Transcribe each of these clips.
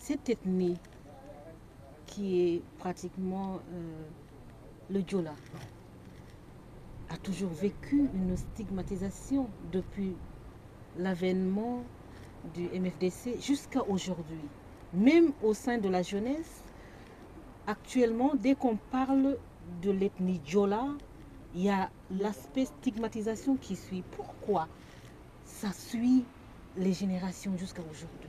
cette ethnie qui est pratiquement le Diola a toujours vécu une stigmatisation depuis l'avènement du MFDC jusqu'à aujourd'hui. Même au sein de la jeunesse, actuellement, dès qu'on parle de l'ethnie Diola, il y a l'aspect stigmatisation qui suit. Pourquoi ça suit les générations jusqu'à aujourd'hui?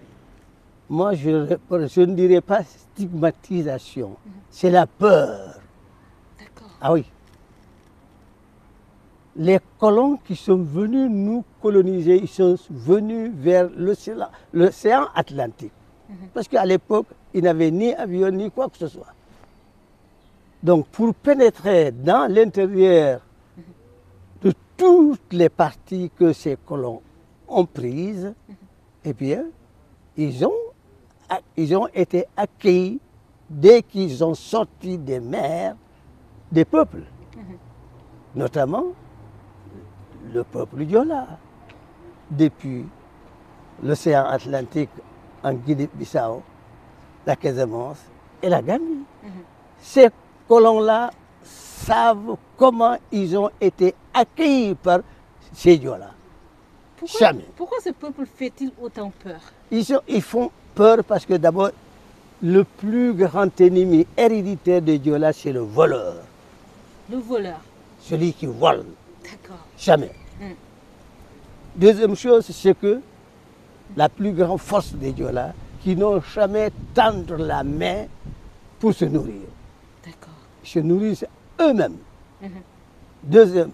Moi, je ne dirais pas stigmatisation, c'est la peur. D'accord. Ah oui. Les colons qui sont venus nous coloniser, ils sont venus vers l'océan Atlantique. Parce qu'à l'époque, ils n'avaient ni avion ni quoi que ce soit. Donc, pour pénétrer dans l'intérieur de toutes les parties que ces colons ont prises, eh bien, ils ont été accueillis dès qu'ils ont sorti des mers des peuples, notamment le peuple Diola, depuis l'océan Atlantique en Guinée-Bissau, la Casamance et la Gambie. Ces colons-là savent comment ils ont été accueillis par ces Diola. Jamais. Pourquoi ce peuple fait-il autant peur? Ils font peur parce que d'abord, le plus grand ennemi héréditaire des Diola, c'est le voleur. Le voleur. Celui qui vole. D'accord. Jamais. Deuxième chose, c'est que la plus grande force des Diola, qui n'ont jamais tendre la main pour se nourrir. D'accord. Ils se nourrissent eux-mêmes.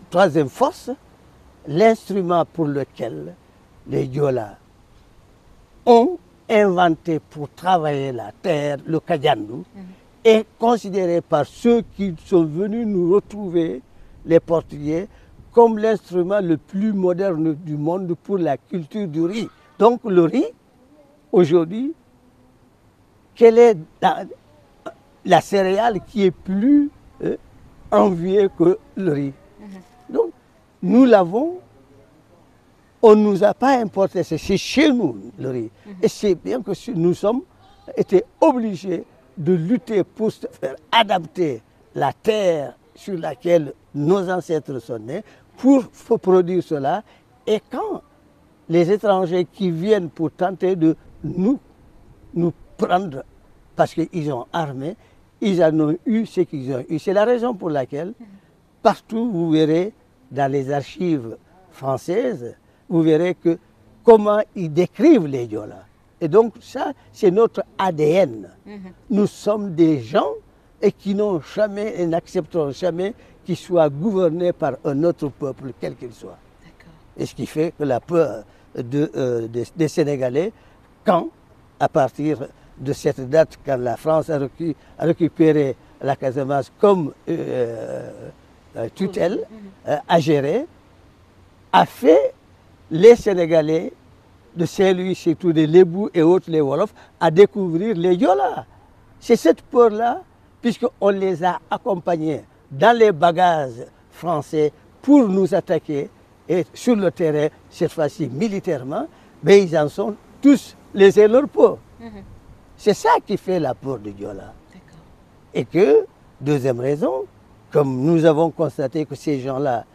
Troisième force, l'instrument pour lequel les Diola ont inventé pour travailler la terre, le Kajandu, est considéré par ceux qui sont venus nous retrouver, les Portugais, comme l'instrument le plus moderne du monde pour la culture du riz. Donc le riz, aujourd'hui, quelle est la céréale qui est plus enviée que le riz? Donc nous l'avons, on ne nous a pas importé, c'est chez nous le riz. Et c'est bien que nous sommes été obligés de lutter pour se faire adapter la terre sur laquelle nos ancêtres sont nés pour produire cela. Et quand les étrangers qui viennent pour tenter de nous prendre, parce qu'ils ont armé, ils en ont eu ce qu'ils ont eu. C'est la raison pour laquelle, partout, vous verrez, dans les archives françaises, vous verrez que comment ils décrivent les Diola. Et donc ça, c'est notre ADN. Nous sommes des gens et qui n'ont jamais et n'accepteront jamais qu'ils soient gouvernés par un autre peuple, quel qu'il soit. Et ce qui fait que la peur des Sénégalais, quand, à partir de cette date, quand la France a récupéré la Casamance comme tutelle, à gérer, a fait les Sénégalais de Saint-Louis, surtout des Lébou et autres, les Wolofs, à découvrir les Diola. C'est cette peur-là, puisqu'on les a accompagnés dans les bagages français pour nous attaquer, et sur le terrain, cette fois-ci militairement, mais ils en sont tous laissés leur peau. C'est ça qui fait la peur de Diola. Et que, deuxième raison, comme nous avons constaté que ces gens-là,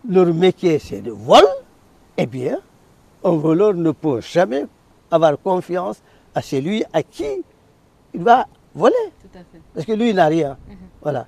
leur métier c'est de vol, eh bien, un voleur ne peut jamais avoir confiance à celui à qui il va voler. Tout à fait. Parce que lui, il n'a rien. Voilà.